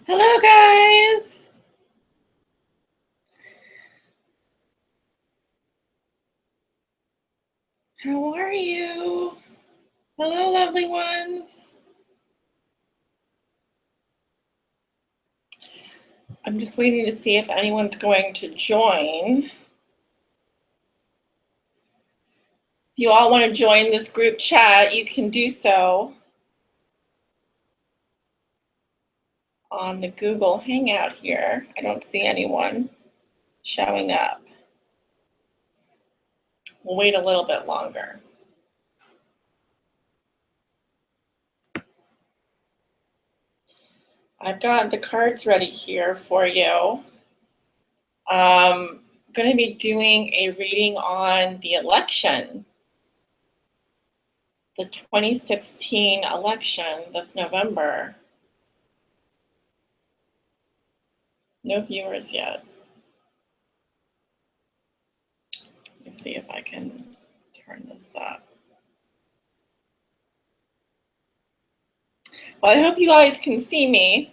Hello, guys. How are you? Hello, lovely ones. I'm just waiting to see if anyone's going to join. If you all want to join this group chat, you can do so on the Google Hangout here. I don't see anyone showing up. We'll wait a little bit longer. I've got the cards ready here for you. I'm going to be doing a reading on the election, the 2016 election this November. No viewers yet. Let's see if I can turn this up. Well, I hope you guys can see me.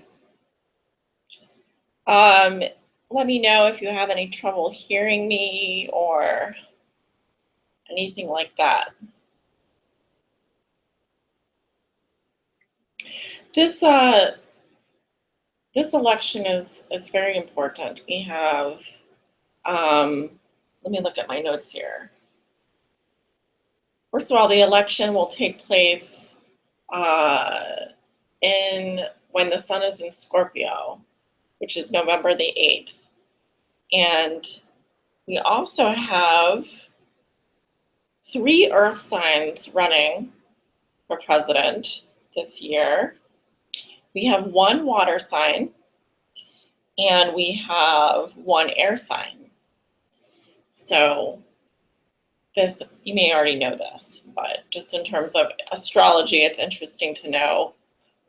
Let me know if you have any trouble hearing me or anything like that. This election is very important. We have, let me look at my notes here. First of all, the election will take place when the sun is in Scorpio, which is November the 8th. And we also have 3 earth signs running for president this year. We have 1 water sign, and we have 1 air sign. So this, you may already know this, but just in terms of astrology, it's interesting to know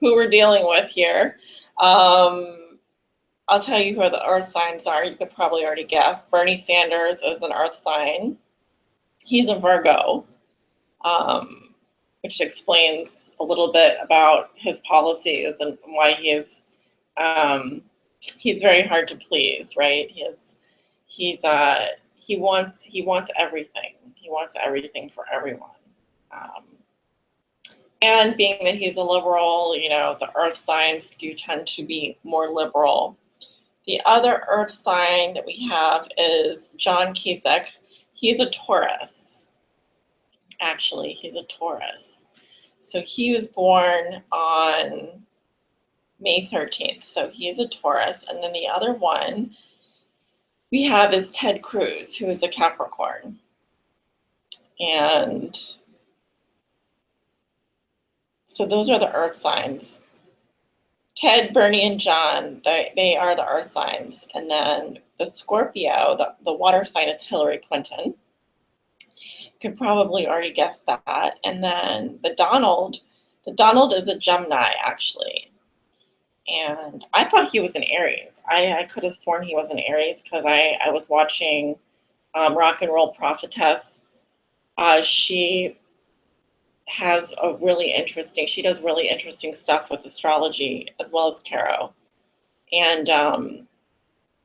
who we're dealing with here. I'll tell you who the earth signs are. You could probably already guess. Bernie Sanders is an earth sign. He's a Virgo, which explains a little bit about his policies and why he's very hard to please, right? He wants everything. He wants everything for everyone. And being that he's a liberal, you know, the earth signs do tend to be more liberal. The other earth sign that we have is John Kasich. He's a Taurus. Actually, he's a Taurus. So he was born on May 13th. So he is a Taurus. And then the other one we have is Ted Cruz, who is a Capricorn. And so those are the earth signs. Ted, Bernie, and John, they are the earth signs. And then the Scorpio, the water sign, it's Hillary Clinton. Could probably already guess that. And then the Donald is a Gemini, actually. And I thought he was an Aries. I could have sworn he was an Aries because I was watching Rock and Roll Prophetess. She has she does really interesting stuff with astrology as well as tarot. And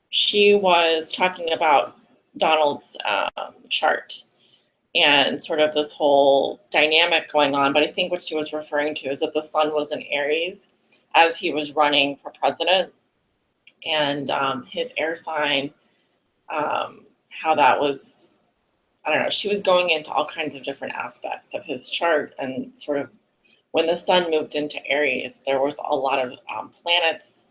she was talking about Donald's chart and sort of this whole dynamic going on. But I think what she was referring to is that the sun was in Aries as he was running for president, and his air sign, how that was, I don't know, she was going into all kinds of different aspects of his chart, and sort of when the sun moved into Aries, there was a lot of planets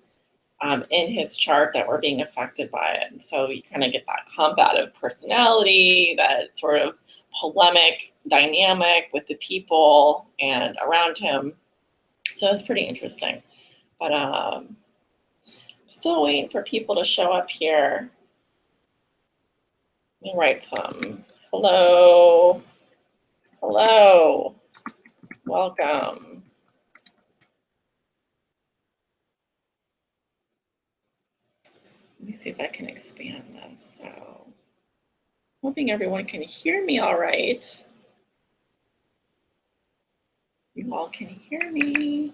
in his chart that were being affected by it. And so you kind of get that combative personality, that sort of polemic dynamic with the people and around him. So it's pretty interesting. But still waiting for people to show up here. Let me write some. Hello. Hello. Welcome. Let me see if I can expand this. So, hoping everyone can hear me all right. You all can hear me.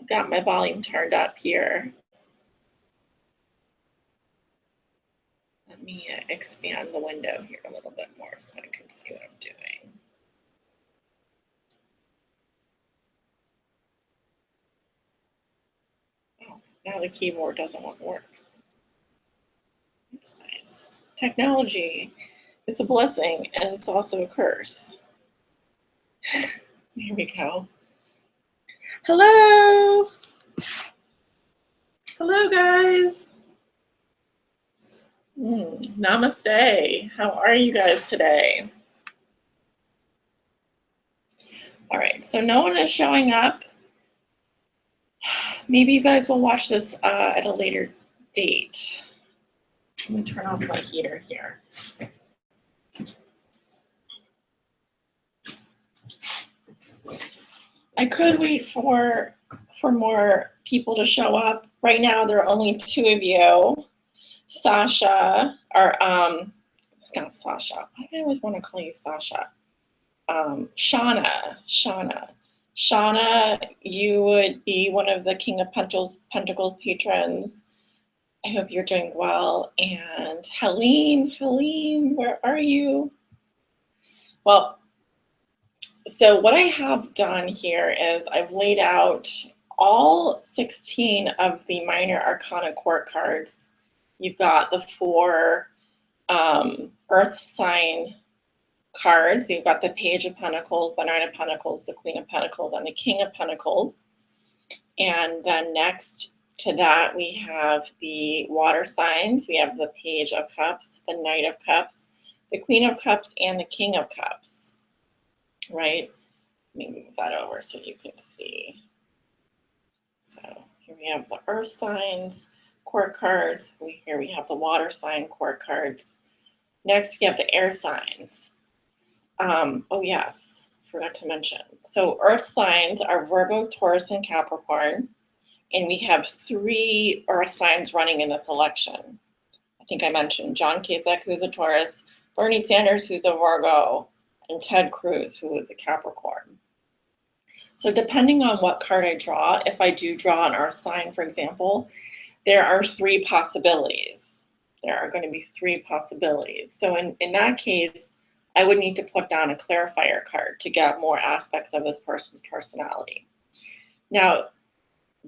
got my volume turned up here. Let me expand the window here a little bit more so I can see what I'm doing. Oh, now the keyboard doesn't want to work. That's nice. Technology is a blessing and it's also a curse. Here we go. Hello. Hello, guys. Namaste. How are you guys today? All right, so no one is showing up. Maybe you guys will watch this at a later date. Let me turn off my heater here. I could wait for more people to show up. Right now, there are only 2 of you. Sasha, or not Sasha. Why do I always want to call you Sasha? Shauna, you would be one of the King of Pentacles patrons. I hope you're doing well. And Helene, where are you? Well, so what I have done here is I've laid out all 16 of the minor arcana court cards. You've got the 4 earth sign cards. You've got the Page of Pentacles, the Knight of Pentacles, the Queen of Pentacles, and the King of Pentacles. And then next to that, we have the water signs. We have the Page of Cups, the Knight of Cups, the Queen of Cups, and the King of Cups, right? Let me move that over so you can see. So here we have the earth signs, court cards. Here we have the water sign, court cards. Next, we have the air signs. Oh yes, forgot to mention. So earth signs are Virgo, Taurus, and Capricorn. And we have 3 earth signs running in this election. I think I mentioned John Kasich, who's a Taurus, Bernie Sanders, who's a Virgo, and Ted Cruz, who is a Capricorn. So depending on what card I draw, if I do draw an earth sign, for example, there are 3 possibilities. There are going to be 3 possibilities. So in that case, I would need to put down a clarifier card to get more aspects of this person's personality. Now,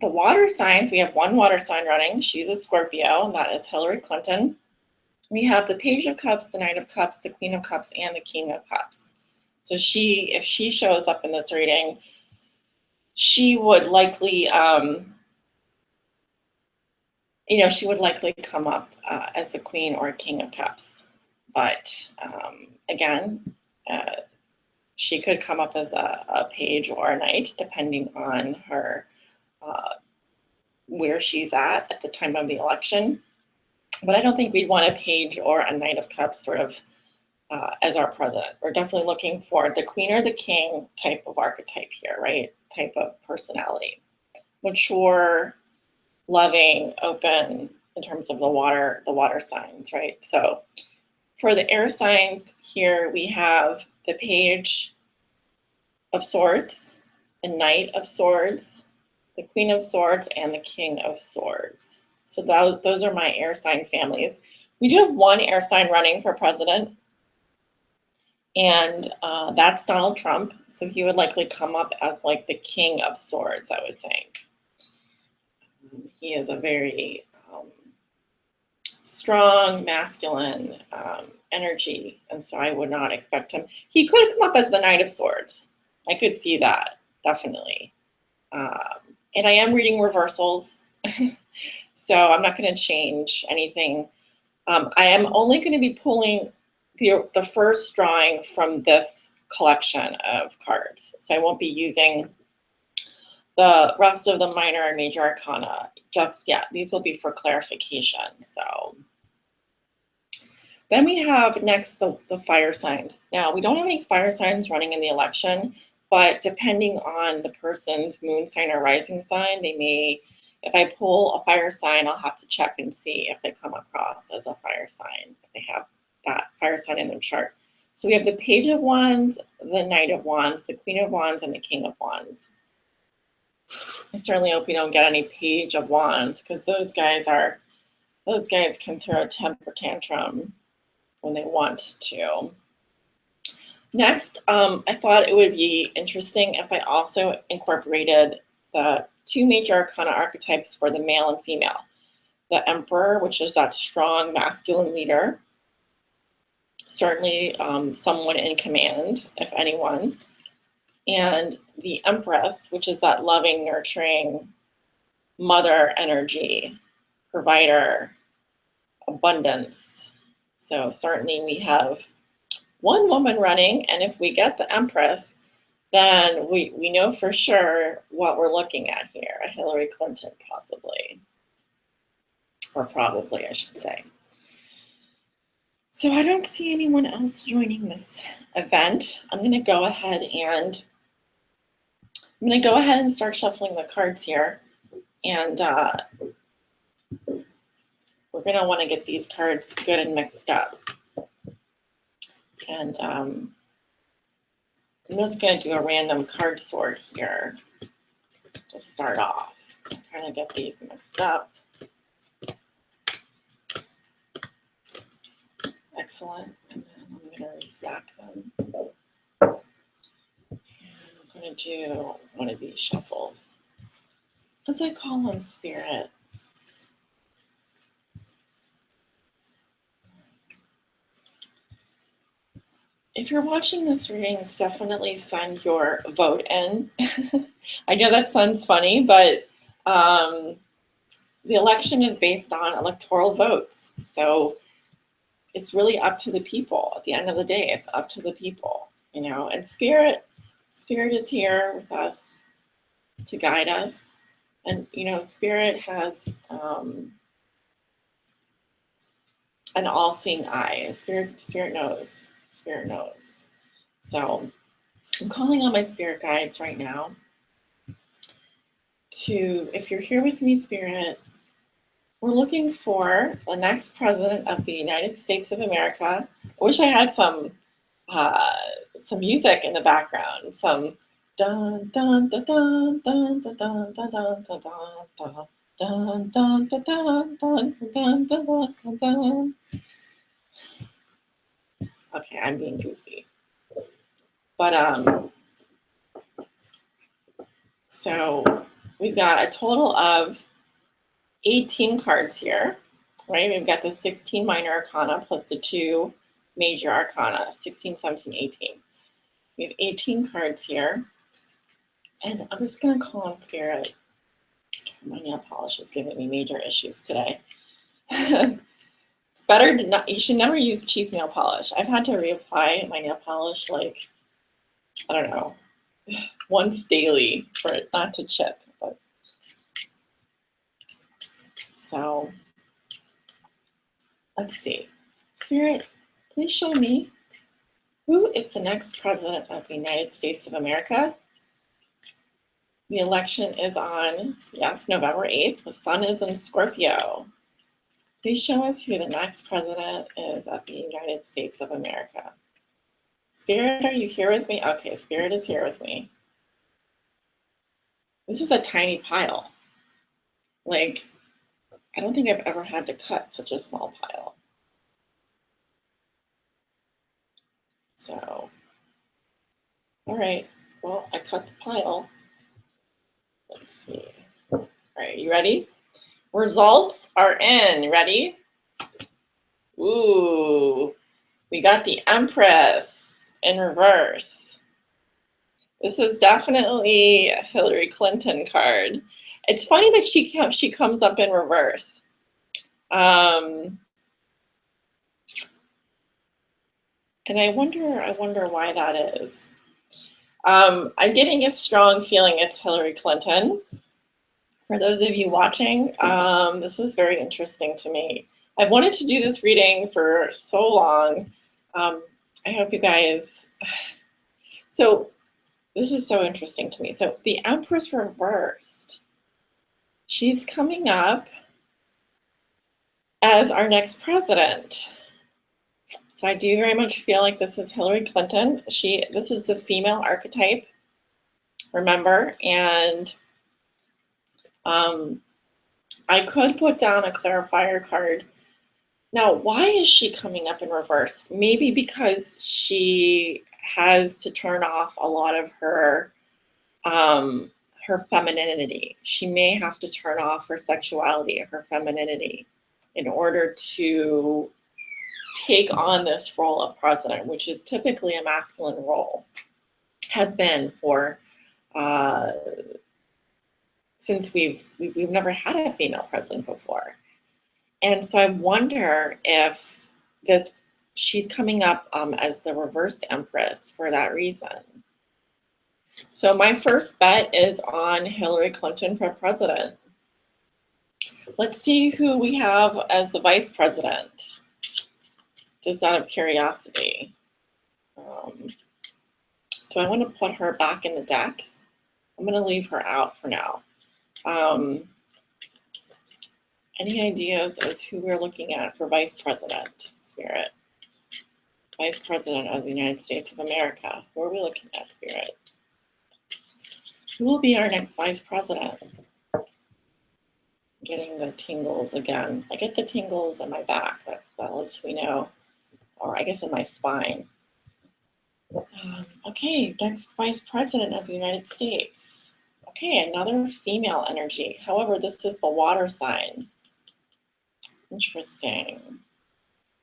the water signs, we have 1 water sign running. She's a Scorpio, and that is Hillary Clinton. We have the Page of Cups, the Knight of Cups, the Queen of Cups, and the King of Cups. So if she shows up in this reading, she would likely, she would likely come up as the Queen or King of Cups. But again, she could come up as a page or a knight, depending on her where she's at the time of the election. But I don't think we'd want a page or a Knight of Cups sort of as our president. We're definitely looking for the Queen or the King type of archetype here, right? Type of personality. Mature, loving, open in terms of the water signs, right? So for the air signs here, we have the Page of Swords, the Knight of Swords, the Queen of Swords, and the King of Swords. So those are my air sign families. We do have 1 air sign running for president, and that's Donald Trump. So he would likely come up as like the King of Swords, I would think. He is a very strong, masculine energy, and so I would not expect him. He could come up as the Knight of Swords. I could see that, definitely. And I am reading reversals, so I'm not going to change anything. I am only going to be pulling the first drawing from this collection of cards. So I won't be using the rest of the minor and major arcana just yet. These will be for clarification. So then we have next the fire signs. Now, we don't have any fire signs running in the election, but depending on the person's moon sign or rising sign, they may, if I pull a fire sign, I'll have to check and see if they come across as a fire sign, if they have that fire sign in their chart. So we have the Page of Wands, the Knight of Wands, the Queen of Wands, and the King of Wands. I certainly hope we don't get any Page of Wands, because those guys can throw a temper tantrum when they want to. Next, I thought it would be interesting if I also incorporated the two major arcana archetypes for the male and female. The Emperor, which is that strong masculine leader, certainly someone in command, if anyone. And the Empress, which is that loving, nurturing mother energy, provider, abundance. So certainly we have one woman running, and if we get the Empress, then we know for sure what we're looking at here, a Hillary Clinton possibly, or probably, I should say. So I don't see anyone else joining this event. I'm going to go ahead and start shuffling the cards here, and we're going to want to get these cards good and mixed up. And I'm just going to do a random card sort here to start off. I'm trying to get these mixed up. Excellent. And then I'm going to restack them. And I'm going to do one of these shuffles. As I call on Spirit. If you're watching this reading, definitely send your vote in. I know that sounds funny, but the election is based on electoral votes. So it's really up to the people. At the end of the day, it's up to the people, you know, and Spirit is here with us to guide us. And, you know, Spirit has an all-seeing eye. Spirit knows. Spirit knows. So I'm calling on my spirit guides right now to, if you're here with me, Spirit, we're looking for the next president of the United States of America. I wish I had some music in the background, some dun dun dun dun dun dun dun dun dun dun dun dun dun dun dun dun dun dun dun. Okay, I'm being goofy. But so we've got a total of 18 cards here, right? We've got the 16 minor arcana plus the 2 major arcana, 16, 17, 18. We have 18 cards here. And I'm just going to call on Spirit. My nail polish is giving me major issues today. It's better to not, you should never use cheap nail polish. I've had to reapply my nail polish like, I don't know, once daily for it not to chip. But so let's see. Spirit, please show me who is the next president of the United States of America. The election is on, yes, November 8th. The sun is in Scorpio. Please show us who the next president is of the United States of America. Spirit, are you here with me? Okay, Spirit is here with me. This is a tiny pile. Like, I don't think I've ever had to cut such a small pile. So, all right, well, I cut the pile. Let's see. All right, you ready? Results are in. Ready? Ooh, we got the Empress in reverse. This is definitely a Hillary Clinton card. It's funny that she comes up in reverse. And I wonder why that is. I'm getting a strong feeling it's Hillary Clinton. For those of you watching, this is very interesting to me. I've wanted to do this reading for so long. I hope you guys, so this is so interesting to me. So the Empress reversed, she's coming up as our next president. So I do very much feel like this is Hillary Clinton. This is the female archetype, remember, and I could put down a clarifier card. Now, why is she coming up in reverse? Maybe because she has to turn off a lot of her femininity. She may have to turn off her sexuality, her femininity, in order to take on this role of president, which is typically a masculine role, has been for since we've never had a female president before. And so I wonder if she's coming up as the reversed empress for that reason. So my first bet is on Hillary Clinton for president. Let's see who we have as the vice president, just out of curiosity. Do I want to put her back in the deck? I'm going to leave her out for now. Any ideas as who we're looking at for vice president, Spirit? Vice president of the United States of America. Who are we looking at, Spirit? Who will be our next vice president? Getting the tingles again. I get the tingles in my back. That lets me know, or I guess in my spine. Okay, next vice president of the United States. Okay, another female energy. However, this is the water sign. Interesting.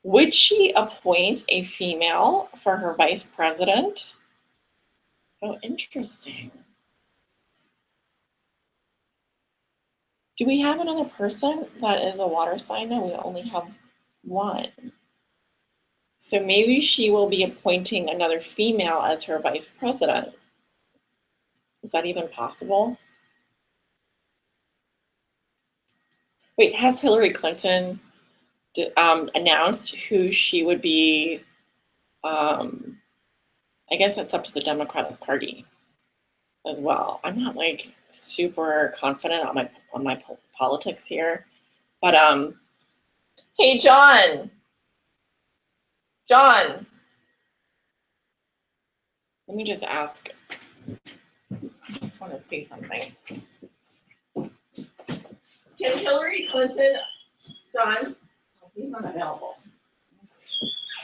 Would she appoint a female for her vice president? Oh, interesting. Do we have another person that is a water sign? No, we only have one. So maybe she will be appointing another female as her vice president. Is that even possible? Wait, has Hillary Clinton announced who she would be? I guess it's up to the Democratic Party as well. I'm not like super confident on my politics here, but hey, John, let me just ask. I just want to say something. Can Hillary Clinton, John? Oh, he's not available.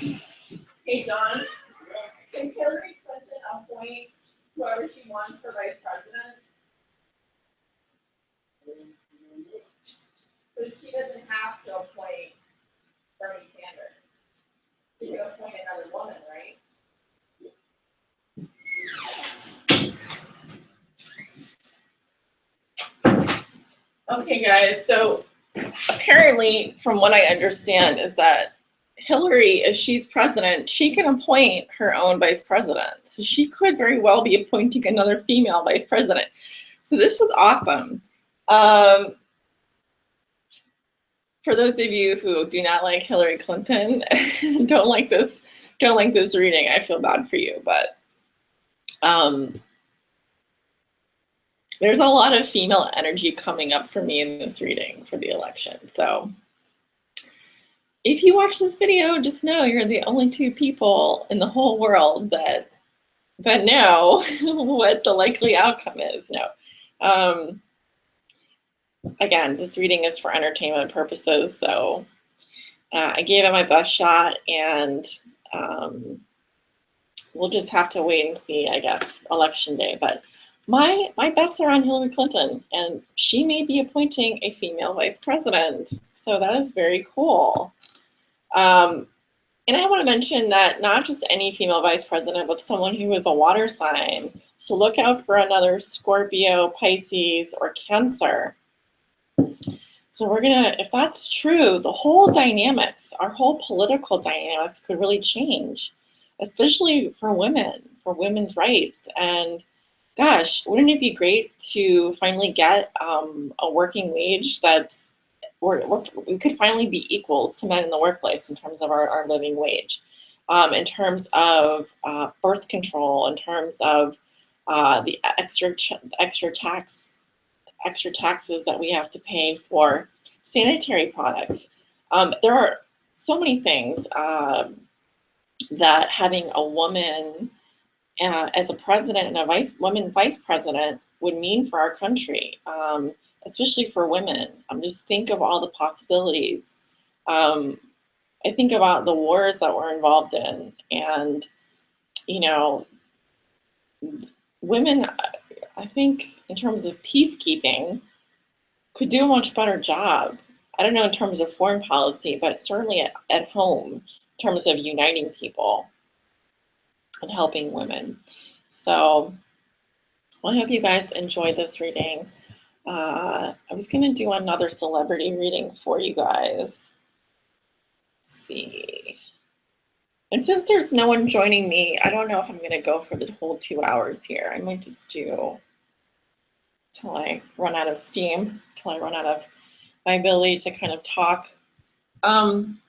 Hey, John, can Hillary Clinton appoint whoever she wants for vice president? But she doesn't have to appoint Bernie Sanders. She can appoint another woman, right? Okay, guys, so apparently, from what I understand, is that Hillary, if she's president, she can appoint her own vice president. So she could very well be appointing another female vice president. So this is awesome. For those of you who do not like Hillary Clinton, don't like this reading, I feel bad for you, but there's a lot of female energy coming up for me in this reading for the election. So if you watch this video, just know you're the only two people in the whole world that know what the likely outcome is. No. Again, this reading is for entertainment purposes, so I gave it my best shot, and we'll just have to wait and see, I guess, election day. But my bets are on Hillary Clinton, and she may be appointing a female vice president, so that is very cool. And I want to mention that not just any female vice president, but someone who is a water sign. So look out for another Scorpio, Pisces, or Cancer. So we're gonna, if that's true, the whole dynamics, our whole political dynamics could really change, especially for women, for women's rights. And gosh, wouldn't it be great to finally get a working wage that's, we could finally be equals to men in the workplace in terms of our living wage, in terms of birth control, in terms of the extra taxes that we have to pay for sanitary products. There are so many things that having a woman as a president and a woman vice president would mean for our country. especially for women. Just think of all the possibilities. I think about the wars that we're involved in, and you know, women, I think in terms of peacekeeping, could do a much better job. I don't know in terms of foreign policy, but certainly at home, in terms of uniting people and helping women. So well, I hope you guys enjoyed this reading. I was going to do another celebrity reading for you guys. Let's see. And since there's no one joining me, I don't know if I'm going to go for the whole 2 hours here. I might just do till I run out of steam, till I run out of my ability to kind of talk. I'm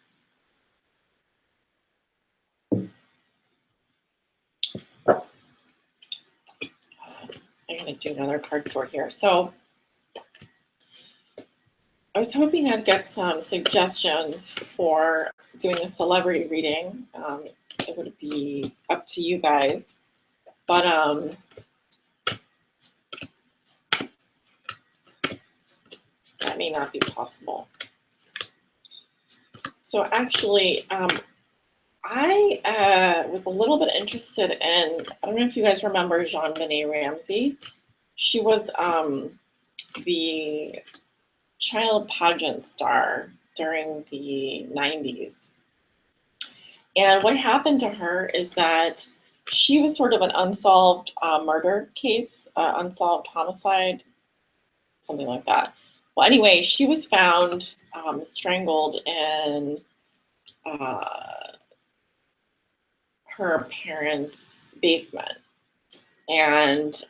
going to do another card sort here. So I was hoping I'd get some suggestions for doing a celebrity reading. It would be up to you guys, but that may not be possible. So actually, I was a little bit interested in, I don't know if you guys remember JonBenet Ramsey. She was the child pageant star during the 90s. And what happened to her is that she was sort of an unsolved murder case, unsolved homicide, something like that. Well, anyway, she was found strangled in her parents' basement. And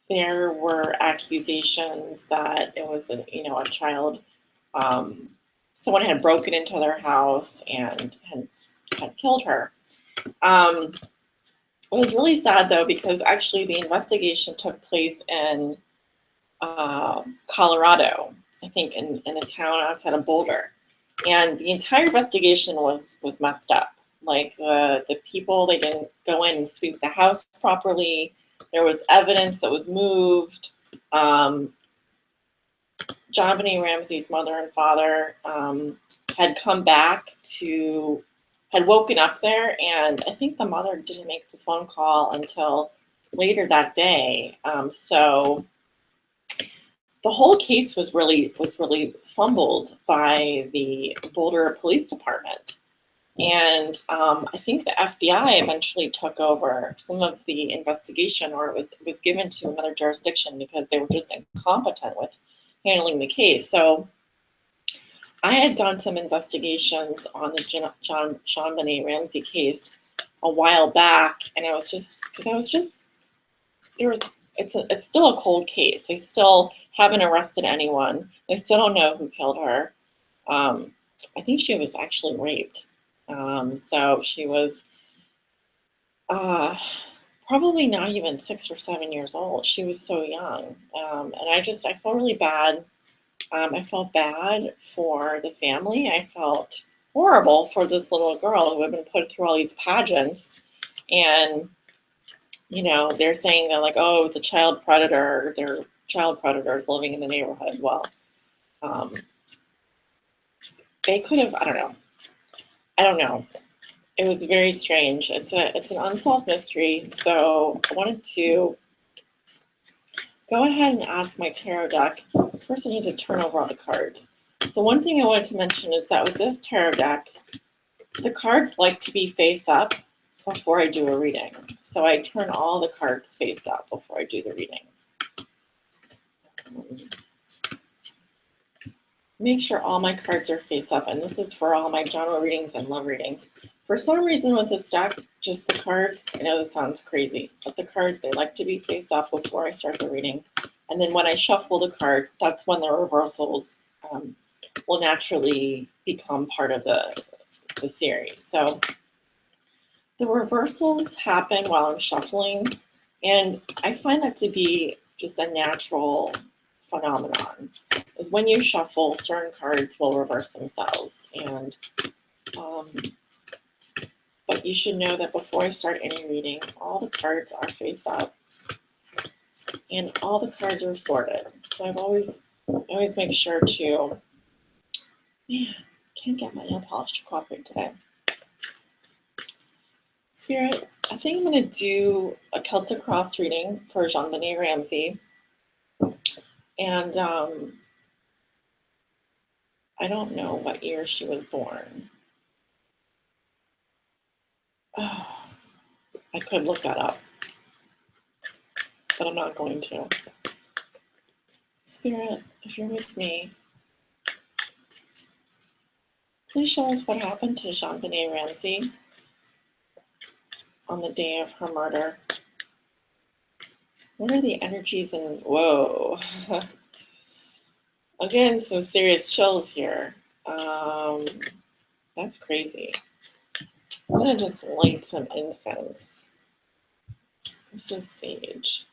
there were accusations that it was a child, someone had broken into their house and had killed her. It was really sad though, because actually the investigation took place in Colorado, I think in a town outside of Boulder. And the entire investigation was messed up. Like the people, they didn't go in and sweep the house properly. There was evidence that was moved. JonBenet Ramsey's mother and father had come back had woken up there, and I think the mother didn't make the phone call until later that day. So the whole case was really fumbled by the Boulder Police Department. And I think the FBI eventually took over some of the investigation, or it was given to another jurisdiction because they were just incompetent with handling the case. So I had done some investigations on the JonBenet Ramsey case a while back, and it's still a cold case. They still haven't arrested anyone. They still don't know who killed her. I think she was actually raped. So she was probably not even 6 or 7 years old. She was so young. And I felt really bad. I felt bad for the family. I felt horrible for this little girl who had been put through all these pageants. And, they're saying that like, oh, it's a child predator. They're child predators living in the neighborhood. Well, they could have, I don't know. It was very strange. It's an unsolved mystery. So I wanted to go ahead and ask my tarot deck. First, I need to turn over all the cards. So one thing I wanted to mention is that with this tarot deck, the cards like to be face up before I do a reading. So I turn all the cards face up before I do the reading. Make sure all my cards are face up, and this is for all my genre readings and love readings. For some reason with this deck, just the cards, I know this sounds crazy, but the cards, they like to be face up before I start the reading. And then when I shuffle the cards, that's when the reversals will naturally become part of the series. So the reversals happen while I'm shuffling, and I find that to be just a natural phenomenon. Is when you shuffle, certain cards will reverse themselves. And but you should know that before I start any reading, all the cards are face up and all the cards are sorted. So I've always I always make sure to, man, can't get my nail polish to cooperate today. Spirit, I think I'm going to do a Celtic Cross reading for Jean-Benet Ramsey. And I don't know what year she was born. Oh, I could look that up, but I'm not going to. Spirit, if you're with me, please show us what happened to Jean-Benet Ramsey on the day of her murder. What are the energies and whoa. Again, some serious chills here. That's crazy. I'm gonna just light some incense. This is sage.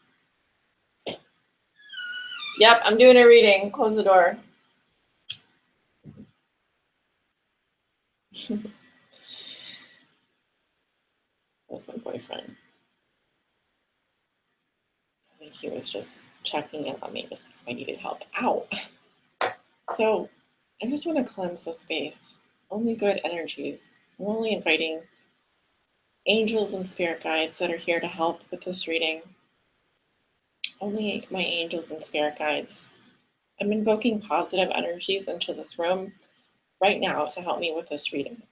Yep, I'm doing a reading. Close the door. That's my boyfriend. I think he was just checking in on me to see if I needed help. Ow. So I just want to cleanse the space. Only good energies. I'm only inviting angels and spirit guides that are here to help with this reading. Only my angels and spirit guides. I'm invoking positive energies into this room right now to help me with this reading.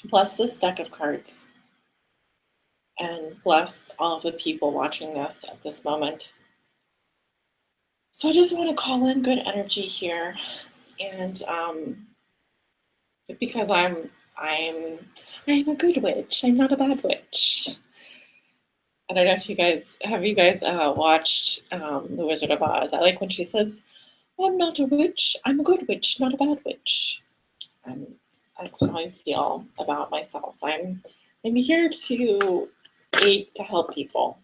Bless this deck of cards and bless all of the people watching this at this moment. So I just want to call in good energy here, and because I'm a good witch. I'm not a bad witch. I don't know if you guys watched The Wizard of Oz. I like when she says, "I'm not a witch. I'm a good witch, not a bad witch." And that's how I feel about myself. I'm here to aid, to help people.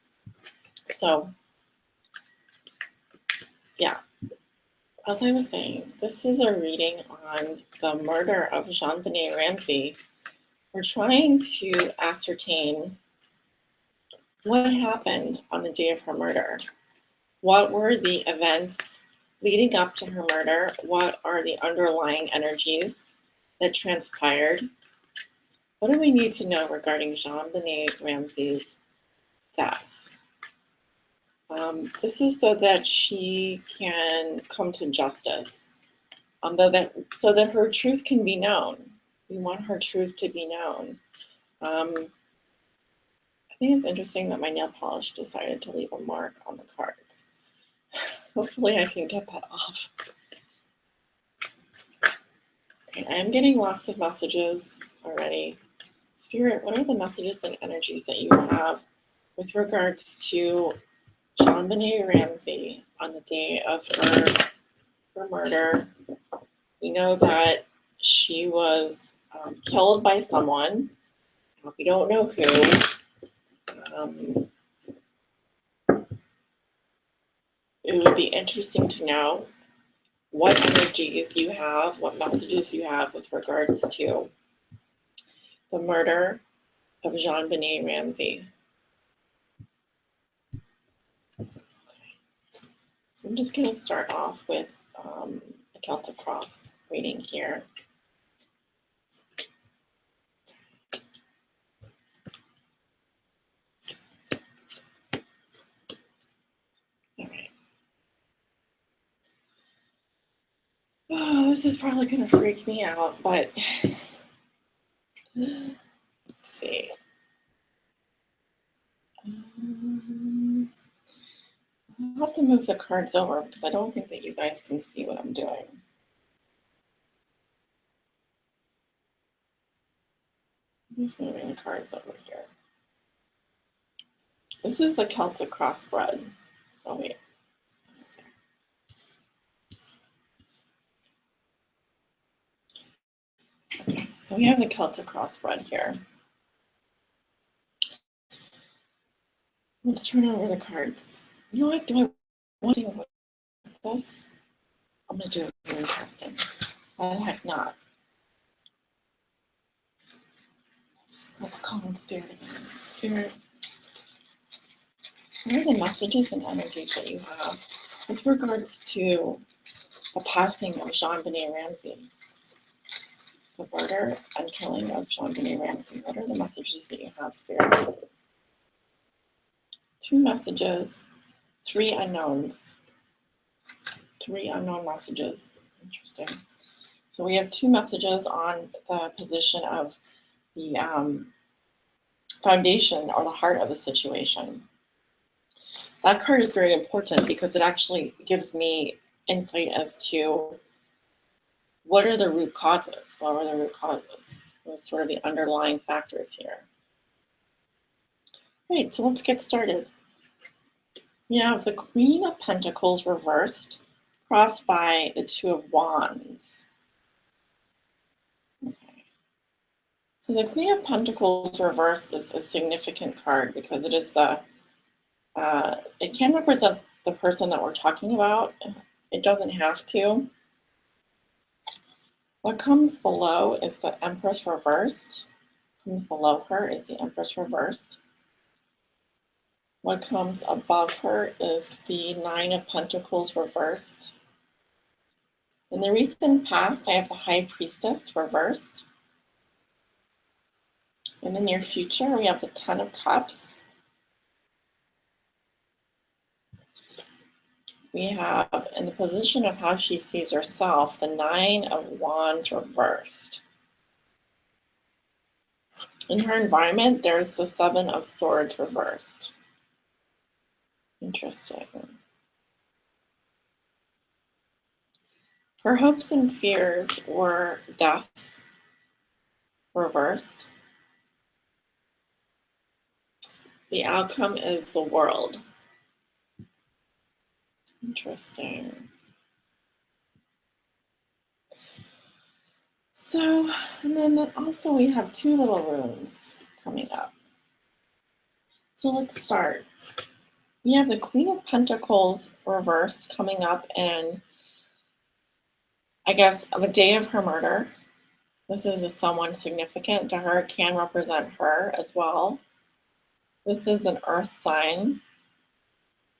So yeah, as I was saying, this is a reading on the murder of Jean-Benet Ramsey. We're trying to ascertain what happened on the day of her murder. What were the events leading up to her murder? What are the underlying energies that transpired? What do we need to know regarding Jean-Benet Ramsey's death? This is so that she can come to justice, so that her truth can be known. We want her truth to be known. I think it's interesting that my nail polish decided to leave a mark on the cards. Hopefully I can get that off. Okay, I am getting lots of messages already. Spirit, what are the messages and energies that you have with regards to Jean-Benet Ramsey on the day of her murder? We know that she was killed by someone. We don't know who. It would be interesting to know what energies you have, what messages you have with regards to the murder of Jean-Benet Ramsey. Okay. So I'm just going to start off with a Celtic Cross reading here. All right. Oh, this is probably going to freak me out, but let's see. I'll have to move the cards over because I don't think that you guys can see what I'm doing. I'm just moving the cards over here. This is the Celtic Cross spread. Oh, wait. Okay, so we have the Celtic Cross spread here. Let's turn over the cards. You know what? Do I want to do with this? I'm going to do a moon casting. Why the heck not? Let's call in Spirit again. Spirit, what are the messages and energies that you have with regards to the passing of Jean-Benet Ramsey, the murder and killing of Jean-Benet Ramsey. What are the messages that you have, Spirit? 2 messages, 3 unknowns. 3 unknown messages. Interesting. So we have 2 messages on the position of the foundation or the heart of the situation. That card is very important because it actually gives me insight as to what are the root causes. What are the root causes? What's sort of the underlying factors here? Right, so let's get started. We have the Queen of Pentacles reversed, crossed by the 2 of Wands. Okay. So the Queen of Pentacles reversed is a significant card because it is the it can represent the person that we're talking about. It doesn't have to. What comes below is the Empress reversed. What comes below her is the Empress reversed. What comes above her is the 9 of Pentacles reversed. In the recent past, I have the High Priestess reversed. In the near future, we have the 10 of Cups. We have, in the position of how she sees herself, the 9 of Wands reversed. In her environment, there's the 7 of Swords reversed. Interesting. Her hopes and fears were death reversed. The outcome is the World. Interesting. So, and then also we have 2 little runes coming up. So let's start. We have the Queen of Pentacles reversed coming up in, I guess, the day of her murder. This is someone significant to her. It can represent her as well. This is an earth sign.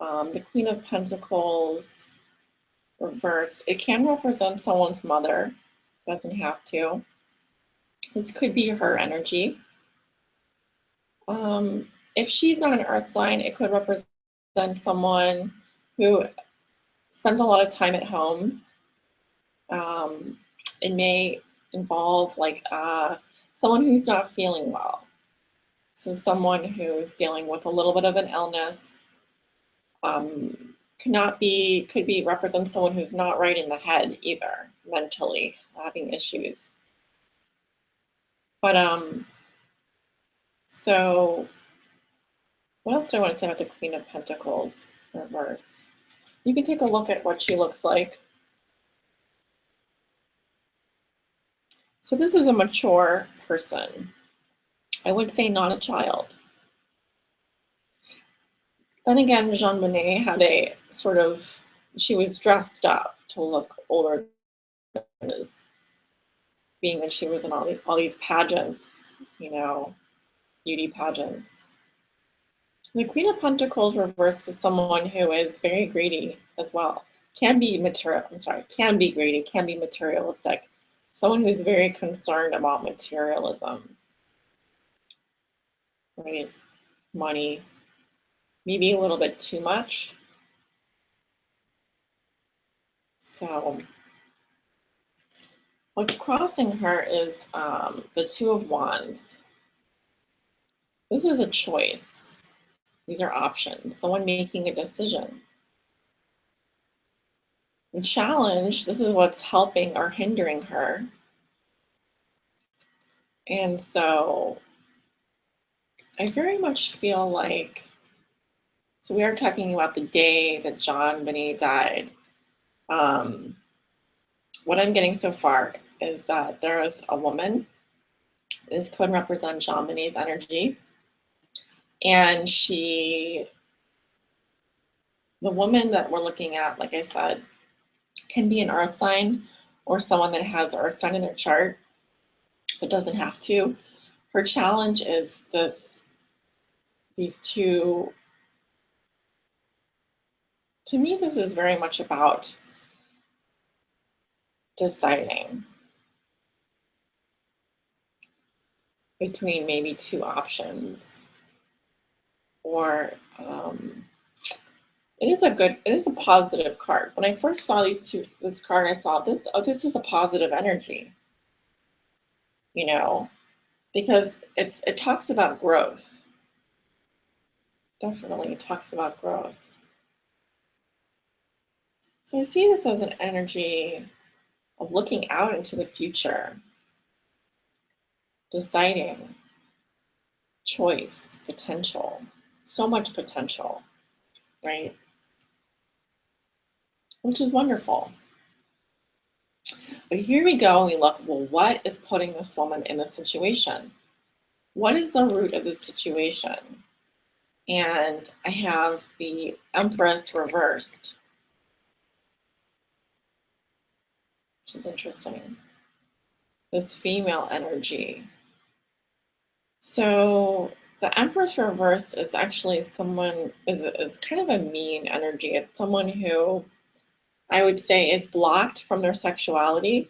The Queen of Pentacles reversed. It can represent someone's mother. Doesn't have to. This could be her energy. If she's not an earth sign, it could represent someone who spends a lot of time at home. It may involve like someone who's not feeling well. So someone who's dealing with a little bit of an illness. Could be represent someone who's not right in the head either, mentally having issues. But so what else do I want to say about the Queen of Pentacles reverse? You can take a look at what she looks like. So this is a mature person. I would say not a child. Then again, Jean-Benet had a sort of, she was dressed up to look older than his, being that she was in all these pageants, you know, beauty pageants. The Queen of Pentacles reversed is someone who is very greedy as well. Can be greedy, can be materialistic. Someone who's very concerned about materialism, right? Money, maybe a little bit too much. So what's crossing her is the 2 of Wands. This is a choice. These are options, someone making a decision. The challenge, this is what's helping or hindering her. And so I very much feel like, so we are talking about the day that Jean-Benet died. What I'm getting so far is that there is a woman. This could represent Jean-Benet's energy. And the woman that we're looking at, like I said, can be an earth sign or someone that has earth sign in their chart, but doesn't have to. Her challenge is these 2 To me, this is very much about deciding between maybe two options, or it is a positive card. When I first saw this card, I saw this, oh, this is a positive energy, you know, because it talks about growth. Definitely talks about growth. So I see this as an energy of looking out into the future, deciding, choice, potential, so much potential, right? Which is wonderful. But here we go, and we look, well, what is putting this woman in this situation? What is the root of this situation? And I have the Empress reversed, which is interesting. This female energy. So the Empress reverse is actually is kind of a mean energy. It's someone who I would say is blocked from their sexuality,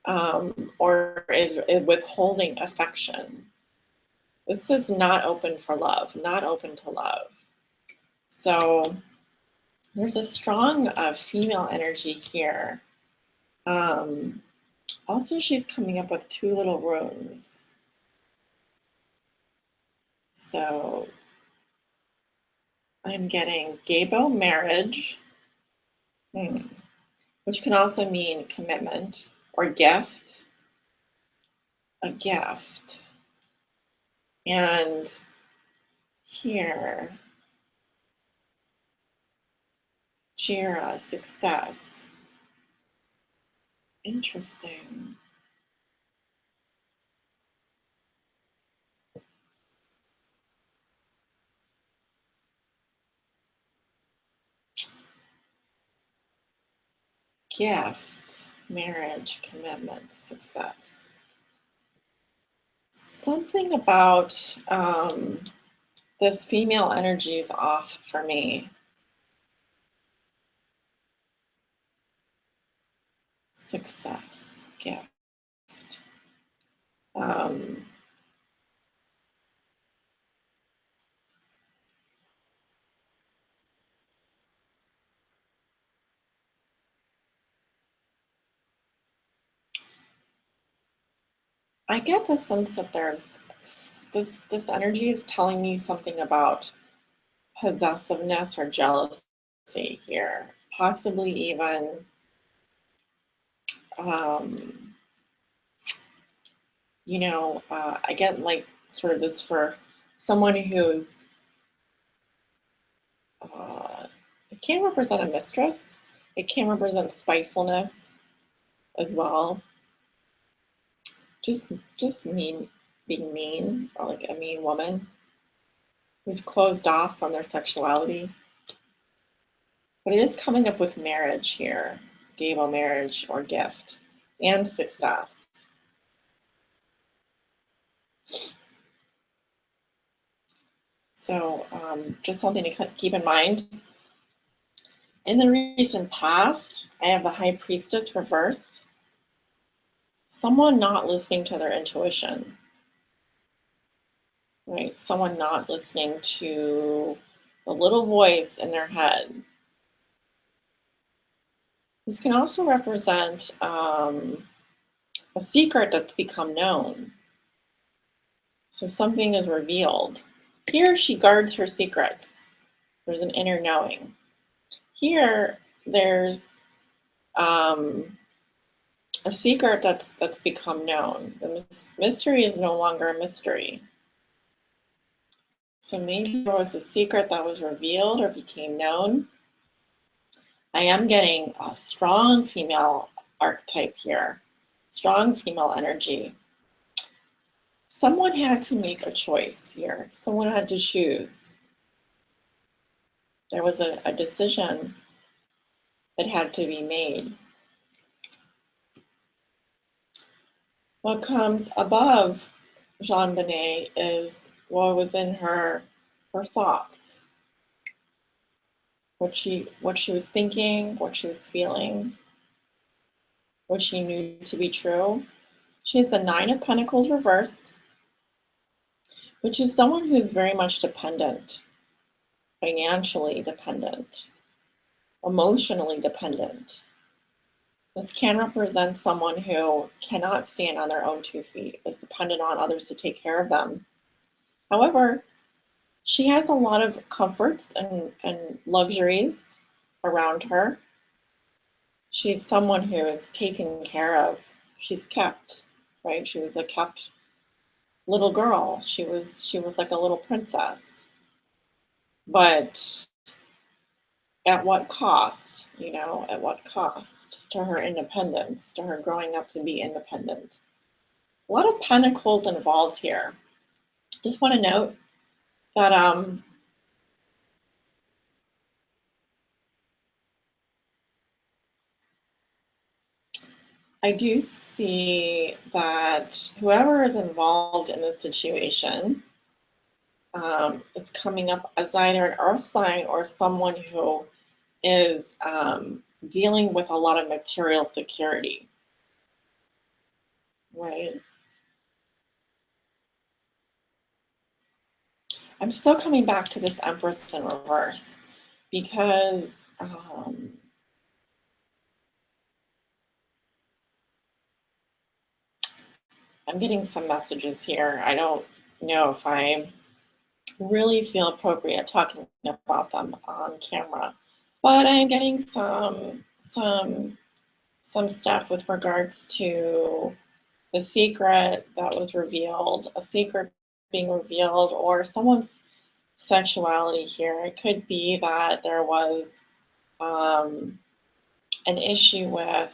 or is withholding affection. This is not open for love, not open to love. So there's a strong female energy here. Also, she's coming up with two little runes. So I'm getting Gabo marriage, which can also mean commitment or gift, a gift. And here, Jira, success. Interesting. Gift, marriage, commitment, success. Something about this female energy is off for me. Success, gift. I get the sense that there's this energy is telling me something about possessiveness or jealousy here, possibly even I get like sort of this for someone who's it can represent a mistress, it can represent spitefulness as well, just being mean, or like a mean woman who's closed off from their sexuality. But it is coming up with marriage here, Gable marriage or gift, and success. So just something to keep in mind. In the recent past, I have the High Priestess reversed. Someone not listening to their intuition, right? Someone not listening to the little voice in their head. This can also represent a secret that's become known. So something is revealed. Here she guards her secrets. There's an inner knowing. Here there's a secret that's become known. The mystery is no longer a mystery. So maybe there was a secret that was revealed or became known. I am getting a strong female archetype here, strong female energy. Someone had to make a choice here. Someone had to choose. There was a decision that had to be made. What comes above Jean Benet is what was in her thoughts, what she was thinking, what she was feeling, what she knew to be true. She has the Nine of Pentacles reversed, which is someone who's very much dependent, financially dependent, emotionally dependent. This can represent someone who cannot stand on their own 2 feet, is dependent on others to take care of them. However, she has a lot of comforts and luxuries around her. She's someone who is taken care of. She's kept, right? She was a kept little girl. She was like a little princess. But at what cost? At what cost to her independence, to her growing up to be independent? A lot of pentacles involved here. Just want to note that I do see that whoever is involved in this situation is coming up as either an earth sign or someone who is dealing with a lot of material security, right? I'm still coming back to this Empress in reverse because I'm getting some messages here. I don't know if I really feel appropriate talking about them on camera, but I'm getting some stuff with regards to the secret that was revealed, a secret being revealed, or someone's sexuality here. It could be that there was an issue with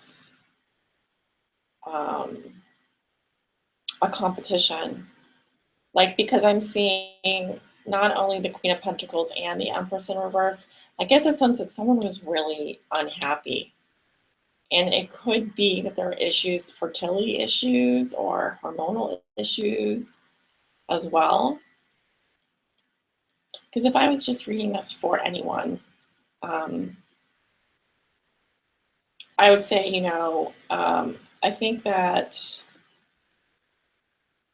a competition. Like, because I'm seeing not only the Queen of Pentacles and the Empress in reverse, I get the sense that someone was really unhappy. And it could be that there are issues, fertility issues or hormonal issues as well. Because if I was just reading this for anyone, I would say, I think that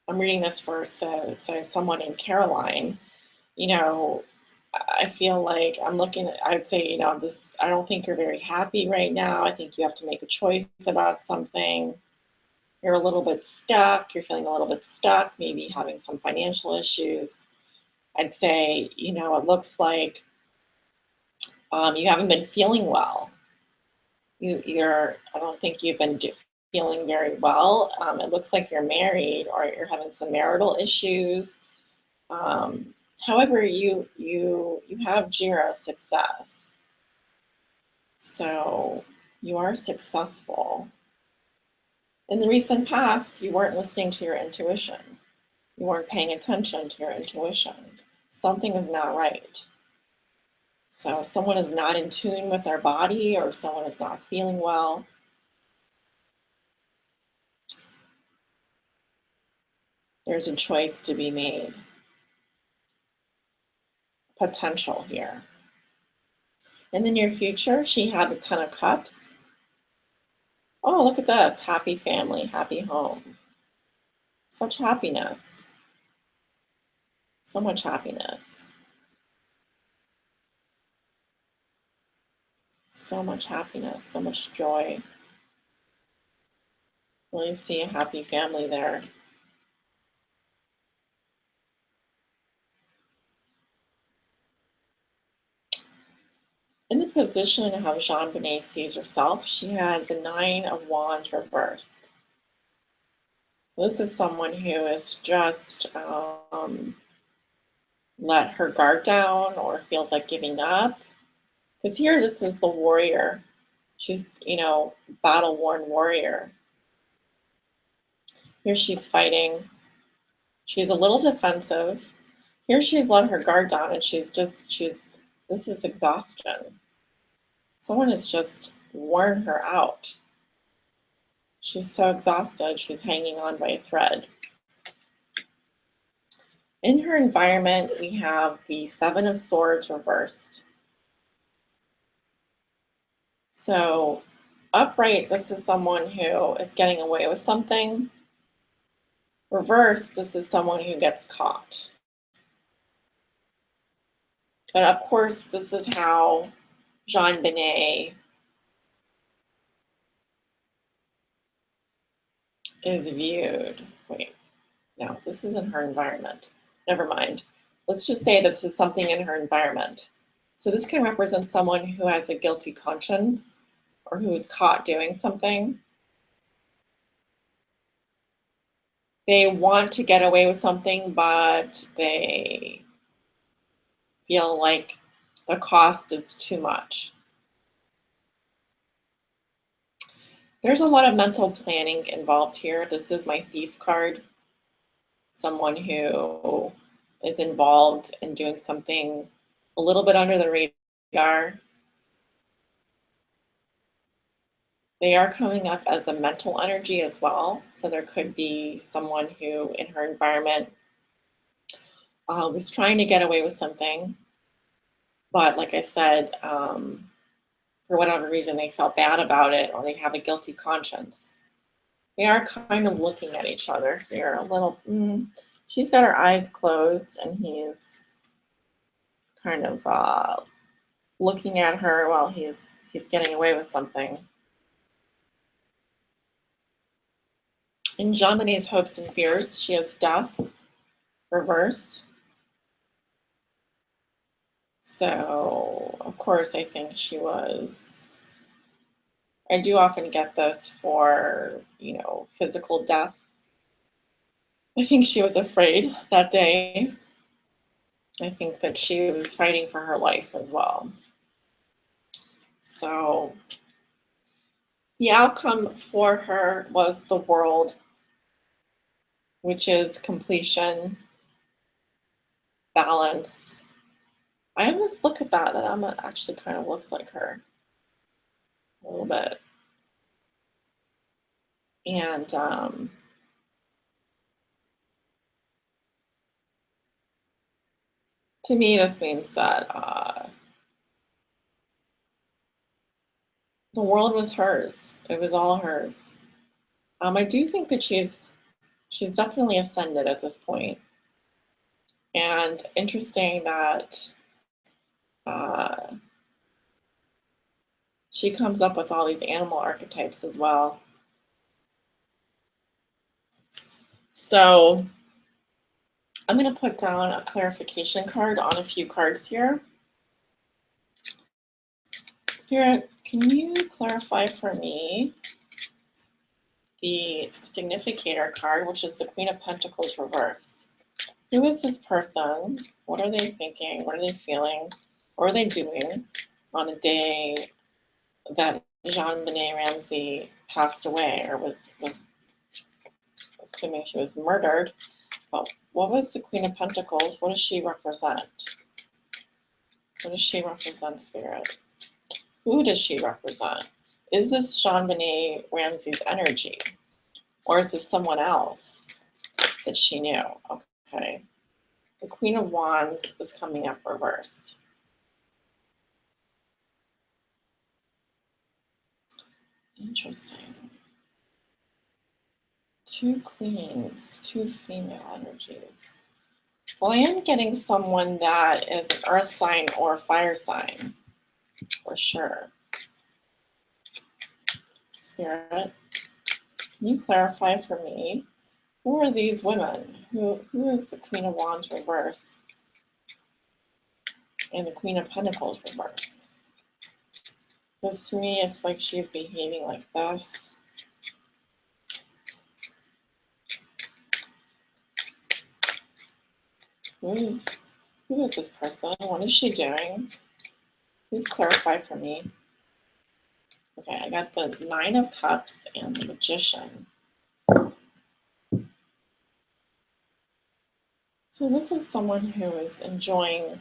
I'm reading this for someone in Caroline. I feel like I'm looking at, I'd say, this, I don't think you're very happy right now. I think you have to make a choice about something. You're a little bit stuck. You're feeling a little bit stuck, maybe having some financial issues. I'd say, it looks like you haven't been feeling well. I don't think you've been feeling very well. It looks like you're married or you're having some marital issues. However, you have Jira success. So you are successful. In the recent past, you weren't listening to your intuition. You weren't paying attention to your intuition. Something is not right. So someone is not in tune with their body or someone is not feeling well. There's a choice to be made. Potential here. In the near future, she had the Ten of Cups. Oh, look at this. Happy family, happy home. Such happiness. So much happiness. So much happiness, so much joy. Really see a happy family there. In the position of how Jean Bonnet sees herself, she had the Nine of Wands reversed. This is someone who has just let her guard down or feels like giving up. Because here, this is the warrior. She's, battle-worn warrior. Here she's fighting. She's a little defensive. Here she's let her guard down and this is exhaustion. Someone has just worn her out. She's so exhausted, she's hanging on by a thread. In her environment, we have the Seven of Swords reversed. So upright, this is someone who is getting away with something. Reverse, this is someone who gets caught. But of course, this is how Jean-Benet is viewed. Wait, no, this isn't her environment. Never mind. Let's just say this is something in her environment. So this can represent someone who has a guilty conscience or who is caught doing something. They want to get away with something, but they feel like the cost is too much. There's a lot of mental planning involved here. This is my thief card. Someone who is involved in doing something a little bit under the radar. They are coming up as a mental energy as well. So there could be someone who in her environment was trying to get away with something. But like I said, for whatever reason, they felt bad about it or they have a guilty conscience. They are kind of looking at each other here a little. She's got her eyes closed and he's kind of looking at her while he's getting away with something. In Jean-Benet's hopes and fears, she has death reversed. So, of course, I think she was, I do often get this for, physical death. I think she was afraid that day. I think that she was fighting for her life as well. So the outcome for her was the world, which is completion, balance. I always look at that Emma actually kind of looks like her a little bit. And to me, this means that the world was hers. It was all hers. I do think that she's definitely ascended at this point. And interesting that she comes up with all these animal archetypes as well. So I'm going to put down a clarification card on a few cards here. Spirit, can you clarify for me the significator card, which is the Queen of Pentacles reversed? Who is this person? What are they thinking? What are they feeling? What are they doing on the day that Jean-Benet Ramsey passed away or was assuming she was murdered? But what was the Queen of Pentacles? What does she represent? What does she represent, Spirit? Who does she represent? Is this Jean-Benet Ramsey's energy? Or is this someone else that she knew? Okay. The Queen of Wands is coming up reversed. Interesting. Two queens, two female energies. Well, I am getting someone that is an earth sign or fire sign, for sure. Spirit, can you clarify for me? Who are these women? Who is the Queen of Wands reversed? And the Queen of Pentacles reversed? Because to me, it's like she's behaving like this. Who is this person? What is she doing? Please clarify for me. Okay, I got the Nine of Cups and the Magician. So this is someone who is enjoying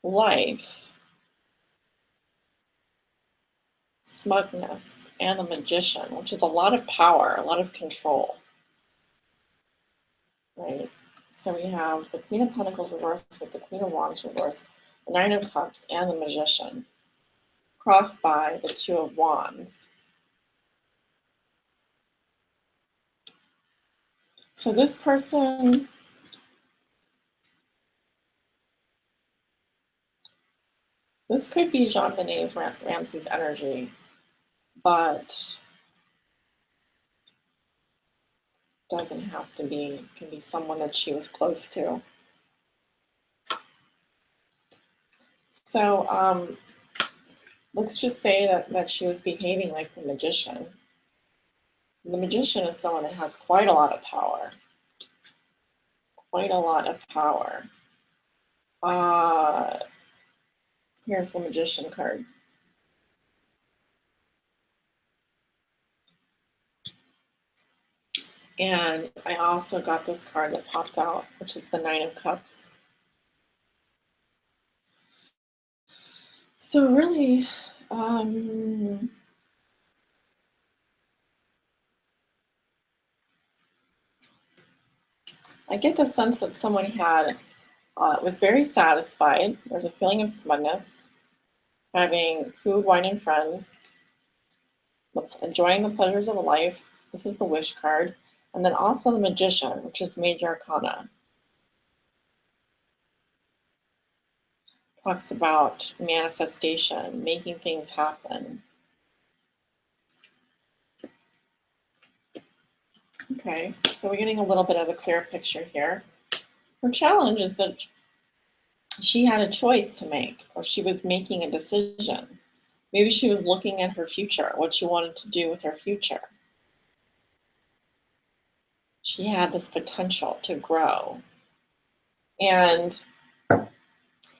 life, smugness, and the Magician, which is a lot of power, a lot of control. Right? So we have the Queen of Pentacles reversed with the Queen of Wands reversed, the Nine of Cups, and the Magician. crossed by the Two of Wands. So this person, this could be Jean-Benet Ramsey's energy, but doesn't have to be. It can be someone that she was close to. So let's just say that she was behaving like the Magician. The Magician is someone that has quite a lot of power. Quite a lot of power. Here's the Magician card. And I also got this card that popped out, which is the Nine of Cups. So really, I get the sense that someone was very satisfied. There's a feeling of smugness, having food, wine, and friends, enjoying the pleasures of life. This is the Wish card. And then also the Magician, which is Major Arcana. Talks about manifestation, making things happen. Okay, so we're getting a little bit of a clear picture here. Her challenge is that she had a choice to make, or she was making a decision. Maybe she was looking at her future, what she wanted to do with her future. She had this potential to grow. And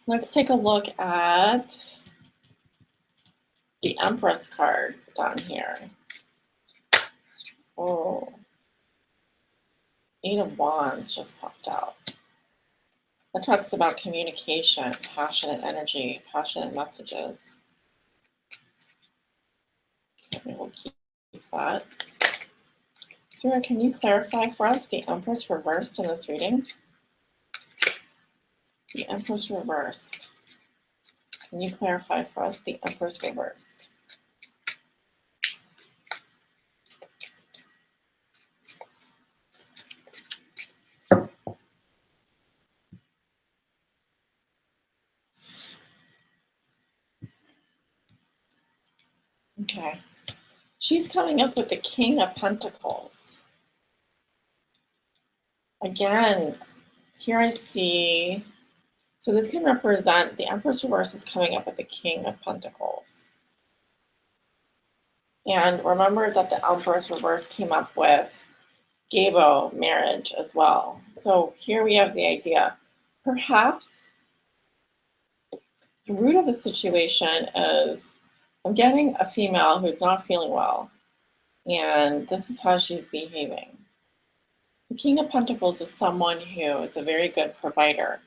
let's take a look at the Empress card down here. Oh, Eight of Wands just popped out. That talks about communication, passionate energy, passionate messages. Okay, we'll keep that. Sarah, can you clarify for us the Empress reversed in this reading? The Empress reversed. Can you clarify for us the Empress reversed? Okay. She's coming up with the King of Pentacles. Again, here I see, so this can represent, the Empress reverse is coming up with the King of Pentacles. And remember that the Empress reverse came up with Gabo, marriage as well. So here we have the idea. Perhaps the root of the situation is I'm getting a female who's not feeling well, and this is how she's behaving. The King of Pentacles is someone who is a very good provider,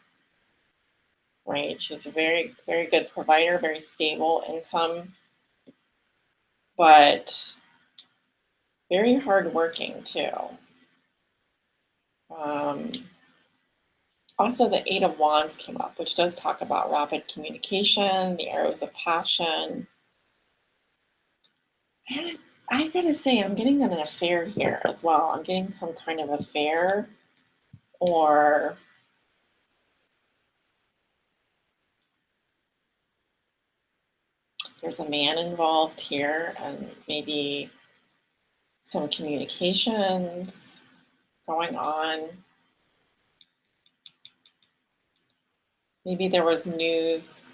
right? She's a very, very good provider, very stable income, but very hardworking too. Also, the Eight of Wands came up, which does talk about rapid communication, the arrows of passion. And I gotta say, I'm getting an affair here as well. I'm getting some kind of affair, or there's a man involved here, and maybe some communications going on. Maybe there was news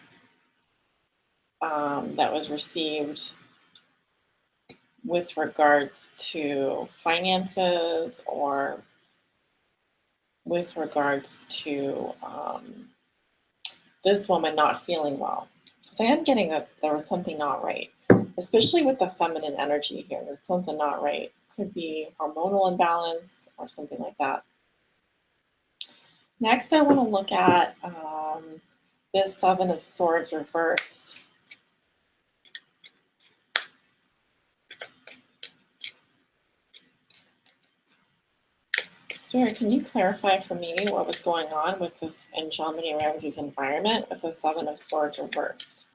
that was received with regards to finances, or with regards to this woman not feeling well. Because I am getting that there was something not right, especially with the feminine energy here. There's something not right. Could be hormonal imbalance or something like that. Next, I want to look at this Seven of Swords reversed. Spirit, can you clarify for me what was going on with this in Jean-Benet Ramsey's environment with the Seven of Swords reversed?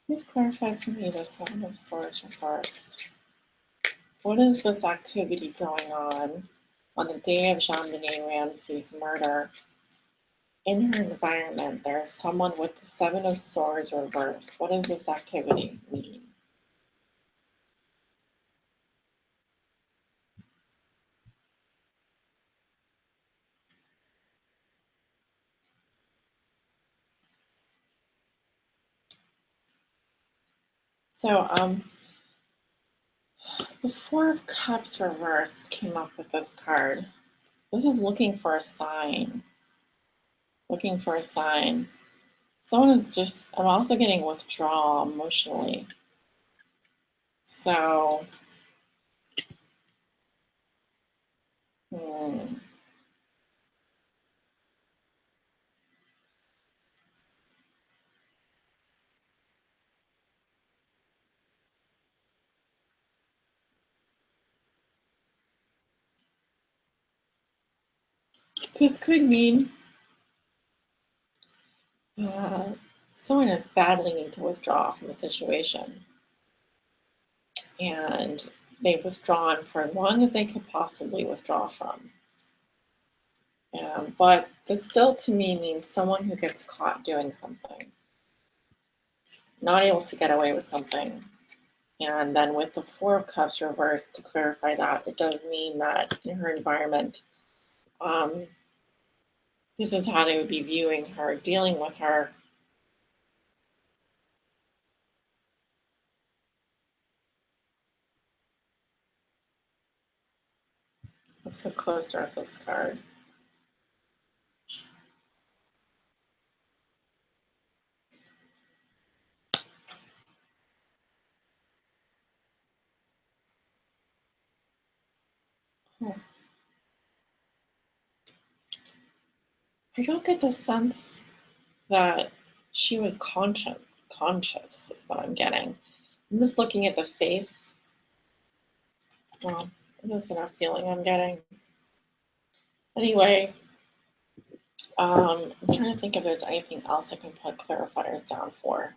Please clarify for me the Seven of Swords reversed. What is this activity going on the day of Jean-Benet Ramsey's murder? In her environment, there's someone with the Seven of Swords reversed. What does this activity mean? So, the Four of Cups reversed came up with this card. This is looking for a sign. Looking for a sign. Someone is just, I'm also getting withdrawal emotionally. So, this could mean someone is badly need to withdraw from the situation. And they've withdrawn for as long as they could possibly withdraw from. But this still to me means someone who gets caught doing something, not able to get away with something. And then with the Four of Cups reversed, to clarify that, it does mean that in her environment, this is how they would be viewing her, dealing with her. Let's look closer at this card. I don't get the sense that she was conscious is what I'm getting. I'm just looking at the face. Well, this is enough feeling I'm getting. Anyway, I'm trying to think if there's anything else I can put clarifiers down for.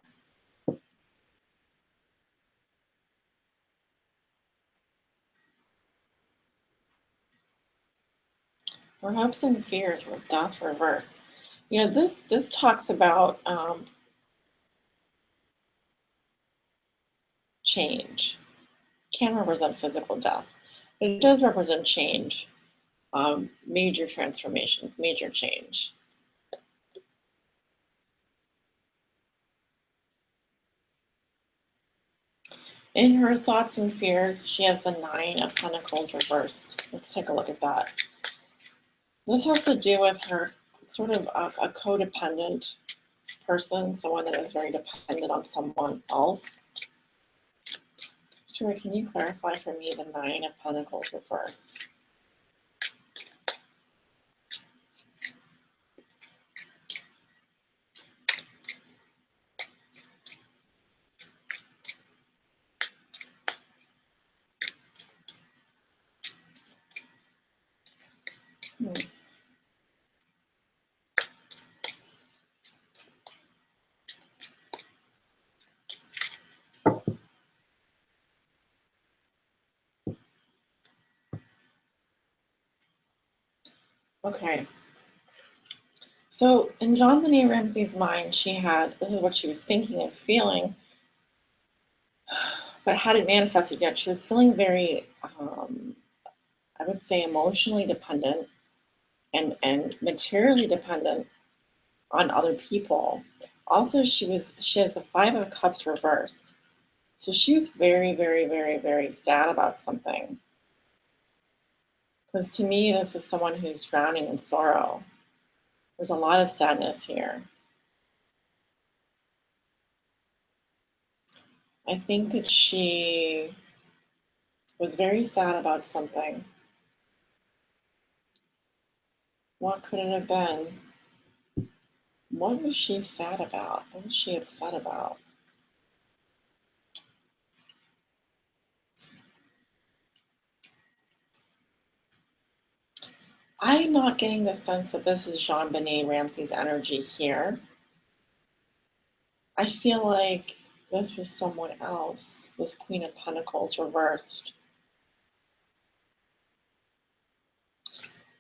Her hopes and fears with death reversed. You know, this talks about change. Can represent physical death, but it does represent change, major transformations, major change. In her thoughts and fears, she has the Nine of Pentacles reversed. Let's take a look at that. This has to do with her sort of a codependent person, someone that is very dependent on someone else. Sure, can you clarify for me the Nine of Pentacles reversed? Okay. So in Jean-Benet Ramsey's mind, she had, this is what she was thinking and feeling, but hadn't manifested yet. She was feeling very, I would say, emotionally dependent and materially dependent on other people. Also, she has the Five of Cups reversed. So she was very, very, very, very sad about something. Because to me, this is someone who's drowning in sorrow. There's a lot of sadness here. I think that she was very sad about something. What could it have been? What was she sad about? What was she upset about? I'm not getting the sense that this is Jean-Benet Ramsey's energy here. I feel like this was someone else, this Queen of Pentacles reversed.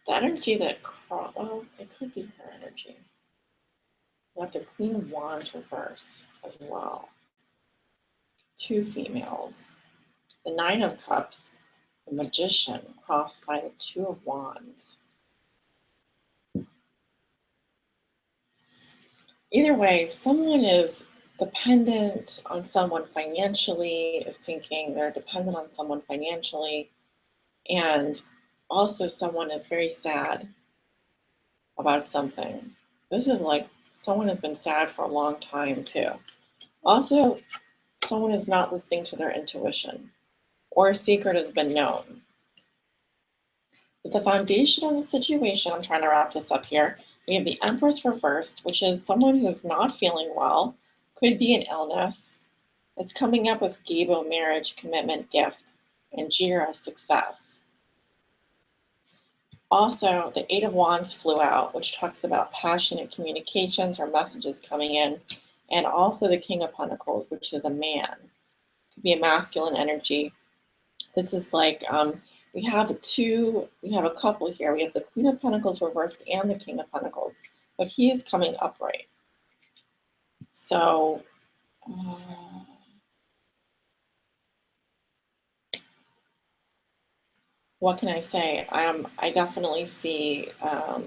The energy that, well, it could be her energy. We have the Queen of Wands reversed as well. Two females. The Nine of Cups, the Magician, crossed by the Two of Wands. Either way, someone is dependent on someone financially, is thinking they're dependent on someone financially, and also someone is very sad about something. This is like someone has been sad for a long time too. Also, someone is not listening to their intuition, or a secret has been known. But the foundation of the situation, I'm trying to wrap this up here, we have the Empress reversed, which is someone who is not feeling well, could be an illness. It's coming up with Gabo, marriage, commitment, gift, and Jira, success. Also, the Eight of Wands flew out, which talks about passionate communications or messages coming in, and also the King of Pentacles, which is a man. Could be a masculine energy. This is like, we have a couple here. We have the Queen of Pentacles reversed and the King of Pentacles, but he is coming upright. So, what can I say? I definitely see a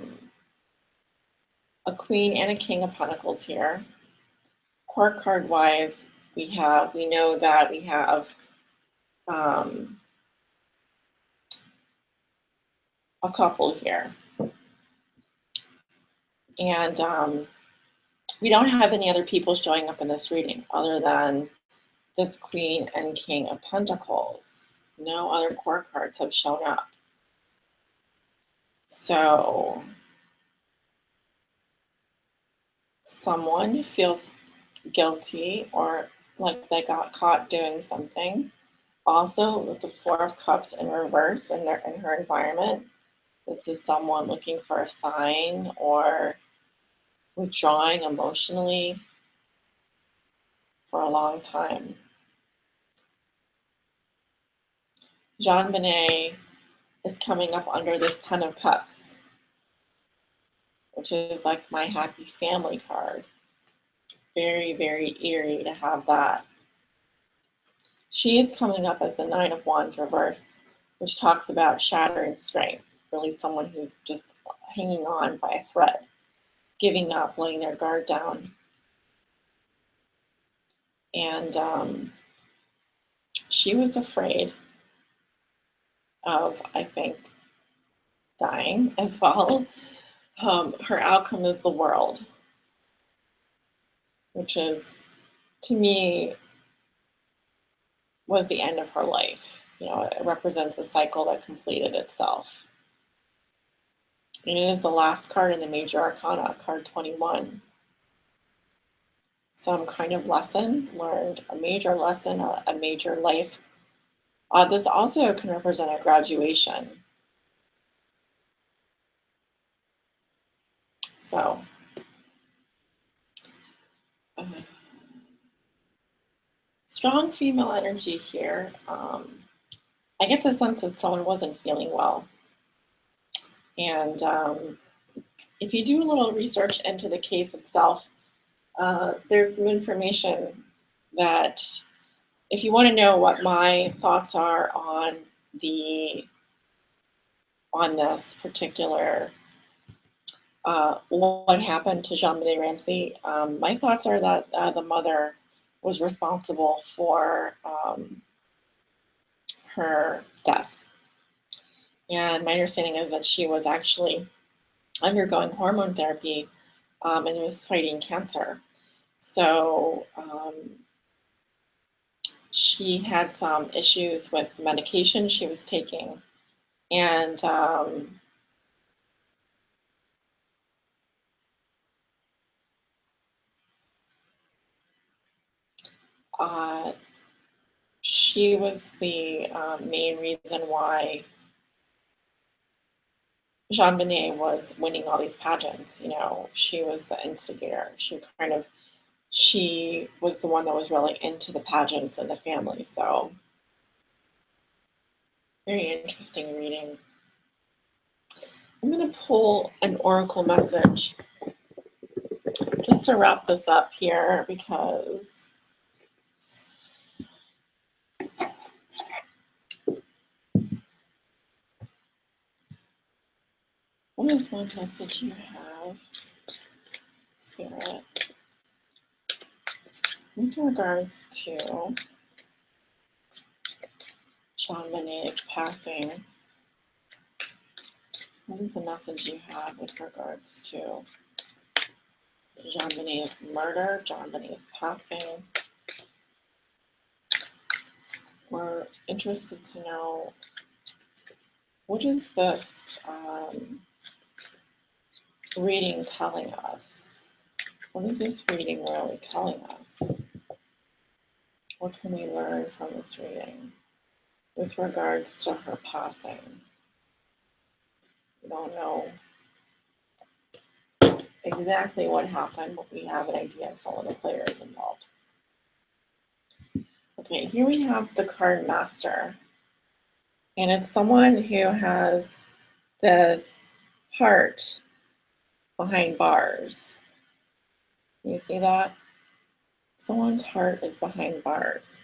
Queen and a King of Pentacles here. Court card wise, we know that we have a couple here. And we don't have any other people showing up in this reading other than this Queen and King of Pentacles. No other court cards have shown up. So someone feels guilty or like they got caught doing something. Also, with the Four of Cups in reverse in her environment, this is someone looking for a sign or withdrawing emotionally for a long time. Jean-Benet is coming up under the Ten of Cups, which is like my happy family card. Very, very eerie to have that. She is coming up as the Nine of Wands reversed, which talks about shattering strength, really someone who's just hanging on by a thread, giving up, letting their guard down. And she was afraid of, I think, dying as well. Her outcome is the world, which is, to me, was the end of her life. You know, it represents a cycle that completed itself. And it is the last card in the Major Arcana, card 21. Some kind of lesson learned, a major lesson, a major life. This also can represent a graduation. So, strong female energy here. I get the sense that someone wasn't feeling well. And if you do a little research into the case itself, there's some information that, if you want to know what my thoughts are on this particular what happened to Jean-Benet Ramsey, my thoughts are that the mother was responsible for her death. And my understanding is that she was actually undergoing hormone therapy and was fighting cancer. So she had some issues with medication she was taking. And she was the main reason why Jean-Benet was winning all these pageants. You know, she was the instigator. she was the one that was really into the pageants in the family. So very interesting reading. I'm going to pull an oracle message just to wrap this up here, because what is one message you have, Spirit, in regards to Jean Monet's passing? What is the message you have with regards to Jean Monet's murder, Jean Monet's passing? We're interested to know, what is this reading telling us? What is this reading really telling us? What can we learn from this reading with regards to her passing? We don't know exactly what happened, but we have an idea of some of the players involved. Okay, here we have the card Master. And it's someone who has this heart behind bars. You see that? Someone's heart is behind bars.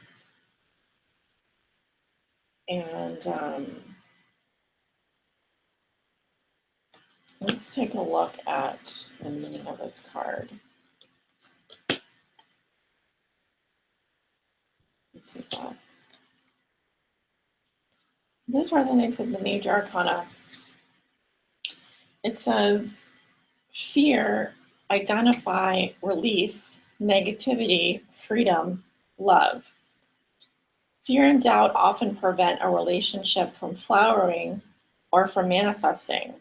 And let's take a look at the meaning of this card. Let's see that. This resonates with the major arcana. It says, fear, identify, release, negativity, freedom, love. Fear and doubt often prevent a relationship from flowering or from manifesting.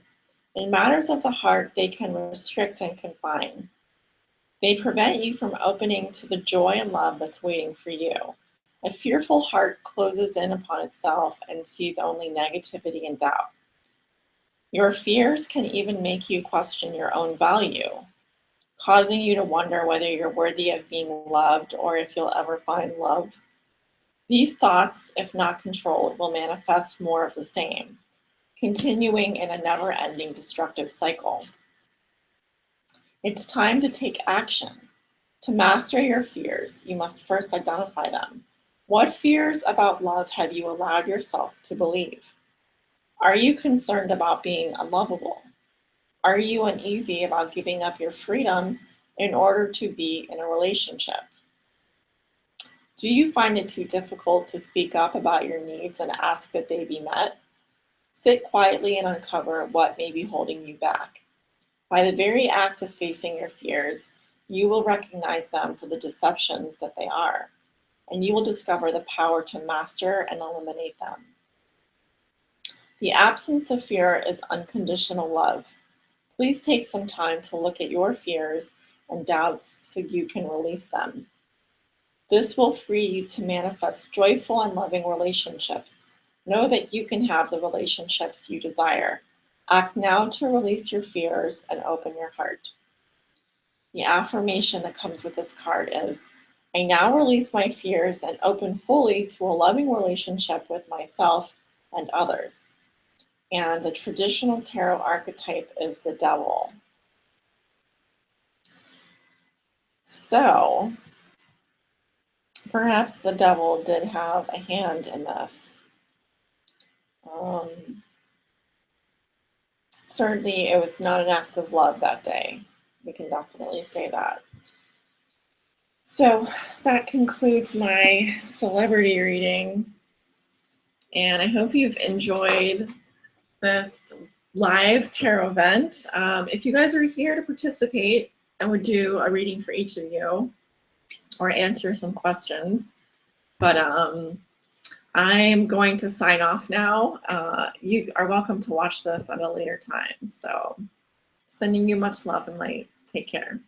In matters of the heart, they can restrict and confine. They prevent you from opening to the joy and love that's waiting for you. A fearful heart closes in upon itself and sees only negativity and doubt. Your fears can even make you question your own value, causing you to wonder whether you're worthy of being loved or if you'll ever find love. These thoughts, if not controlled, will manifest more of the same, continuing in a never-ending destructive cycle. It's time to take action. To master your fears, you must first identify them. What fears about love have you allowed yourself to believe? Are you concerned about being unlovable? Are you uneasy about giving up your freedom in order to be in a relationship? Do you find it too difficult to speak up about your needs and ask that they be met? Sit quietly and uncover what may be holding you back. By the very act of facing your fears, you will recognize them for the deceptions that they are, and you will discover the power to master and eliminate them. The absence of fear is unconditional love. Please take some time to look at your fears and doubts so you can release them. This will free you to manifest joyful and loving relationships. Know that you can have the relationships you desire. Act now to release your fears and open your heart. The affirmation that comes with this card is, I now release my fears and open fully to a loving relationship with myself and others. And the traditional tarot archetype is the Devil. So, perhaps the Devil did have a hand in this. Certainly, it was not an act of love that day. We can definitely say that. So that concludes my celebrity reading. And I hope you've enjoyed this live tarot event. If you guys are here to participate, I would do a reading for each of you or answer some questions. But I'm going to sign off now. You are welcome to watch this at a later time. So sending you much love and light. Take care.